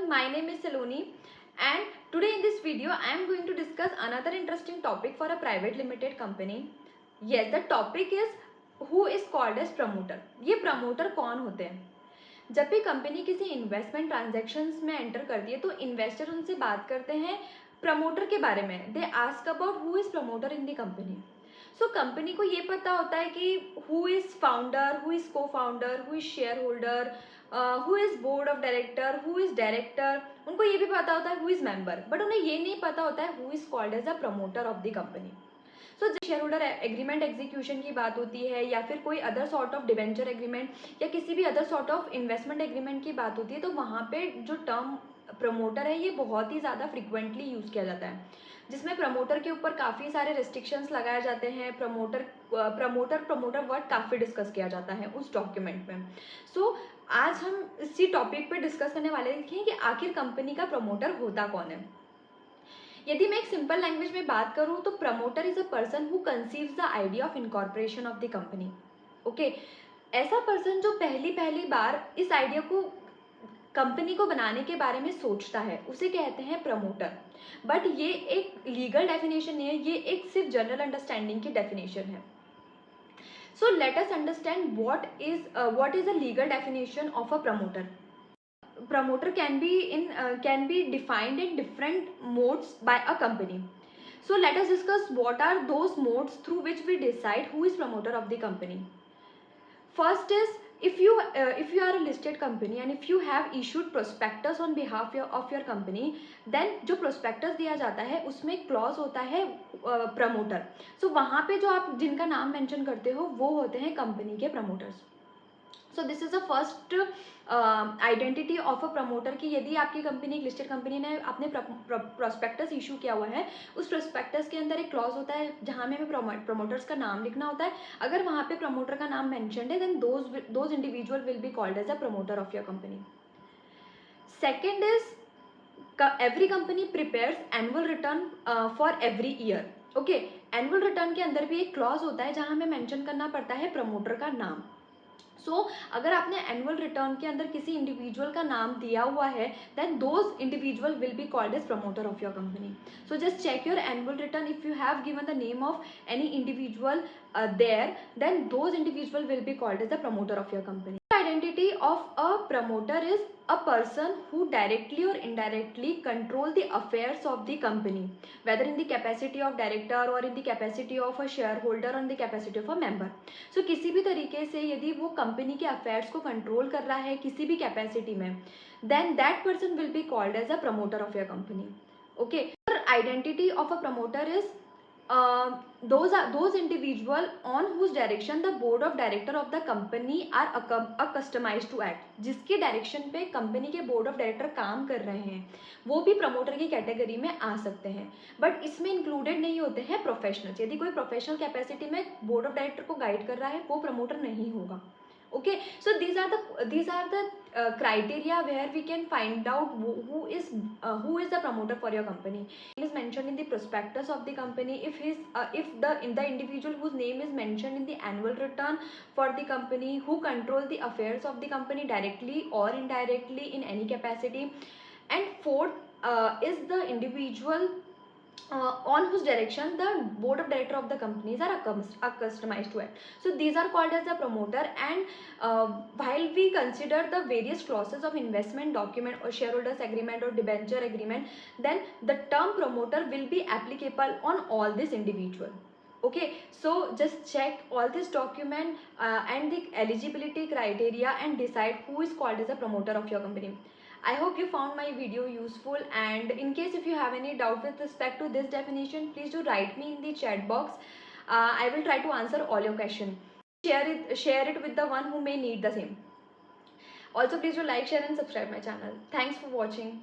my name is Saloni, and today in this video I am going to discuss another interesting topic for a private limited company. Yes, the topic is who is called as promoter. ये promoter कौन होते हैं? जब भी company किसी investment transactions में enter करती है तो इन्वेस्टर उनसे बात करते हैं प्रमोटर के बारे में. They ask about who is promoter in the company. So company को ये पता होता है कि who is founder, who is cofounder, who is shareholder, who is board of director, who is director. उनको ये भी पता होता है हु इज़ मेंबर, बट उन्हें ये नहीं पता होता है who is called as a promoter of the company. So जब शेयर होल्डर एग्रीमेंट एग्जीक्यूशन की बात होती है या फिर कोई other sort of debenture agreement या किसी भी other sort of investment agreement की बात होती है तो वहाँ पे जो टर्म प्रमोटर है ये बहुत ही ज़्यादा फ्रिक्वेंटली यूज़ किया जाता है, जिसमें प्रमोटर के ऊपर काफ़ी सारे रिस्ट्रिक्शंस लगाए जाते हैं. प्रमोटर वर्ड काफ़ी डिस्कस किया जाता है उस डॉक्यूमेंट में. सो आज हम इसी टॉपिक पे डिस्कस करने वाले हैं कि आखिर कंपनी का प्रमोटर होता कौन है. यदि मैं एक सिंपल लैंग्वेज में बात करूँ तो promoter is a person who conceives the idea of incorporation of the company. Okay, ऐसा पर्सन जो पहली बार इस आइडिया को कंपनी को बनाने के बारे में सोचता है उसे कहते हैं प्रमोटर. बट ये एक लीगल डेफिनेशन नहीं है, ये एक सिर्फ जनरल अंडरस्टैंडिंग की डेफिनेशन है. So let us understand what is a legal definition of a promoter. Promoter can be defined in different modes by a company. So let us discuss what are those modes through which we decide who is promoter of the company. First is if you are a listed company and if you have issued prospectus on behalf of your company, then जो prospectus दिया जाता है उसमें clause होता है promoter. So वहाँ पे जो आप जिनका नाम mention करते हो वो होते हैं कंपनी के promoters. So this is the first identity of a promoter कि यदि आपकी कंपनी एक लिस्टेड कंपनी ने अपने प्रोस्पेक्टस इशू किया हुआ है, उस प्रोस्पेक्टस के अंदर एक क्लॉज होता है जहाँ में हमें प्रमोटर्स का नाम लिखना होता है. अगर वहाँ पे प्रमोटर का नाम मैंशनड है then those individual will be called as a promoter of your company. Second is every company prepares annual return for every year. Okay, annual return के अंदर भी एक क्लॉज होता है जहाँ हमें मैंशन करना पड़ता है प्रमोटर का नाम. अगर आपने एनुअल रिटर्न के अंदर किसी इंडिविजुअल का नाम दिया हुआ है then those individual will be called as promoter of your company. So just check your annual return. If you have given the name of any individual there then those individual will be called as the promoter of your company. Identity of a promoter is a person who directly or indirectly control the affairs of the company, whether in the capacity of director or in the capacity of a shareholder or in the capacity of a member. So किसी भी तरीके से यदि वो company के affairs को control कर रहा है किसी भी कैपेसिटी में then that person will be called as a promoter of your company. Okay, identity of a promoter is those individual on whose direction the board of director of the company are customized to act. जिसके direction पे company के board of director काम कर रहे हैं वो भी promoter की कैटेगरी में आ सकते हैं, बट इसमें इंक्लूडेड नहीं होते हैं प्रोफेशनल्स. यदि कोई प्रोफेशनल कैपेसिटी में बोर्ड ऑफ डायरेक्टर को गाइड कर रहा है वो प्रमोटर नहीं होगा. Okay, so these are the criteria where we can find out who is the promoter for your company. Name is mentioned in the prospectus of the company. If the individual whose name is mentioned in the annual return for the company, who control the affairs of the company directly or indirectly in any capacity. And fourth is the individual on whose direction the board of director of the companies are customized to act. So these are called as the promoter. And while we consider the various clauses of investment document or shareholders agreement or debenture agreement, then the term promoter will be applicable on all this individual. Okay, so just check all this document and the eligibility criteria and decide who is called as a promoter of your company. I hope you found my video useful, and in case if you have any doubt with respect to this definition, please do write me in the chat box. I will try to answer all your questions. Share it with the one who may need the same. Also, please do like, share and subscribe my channel. Thanks for watching.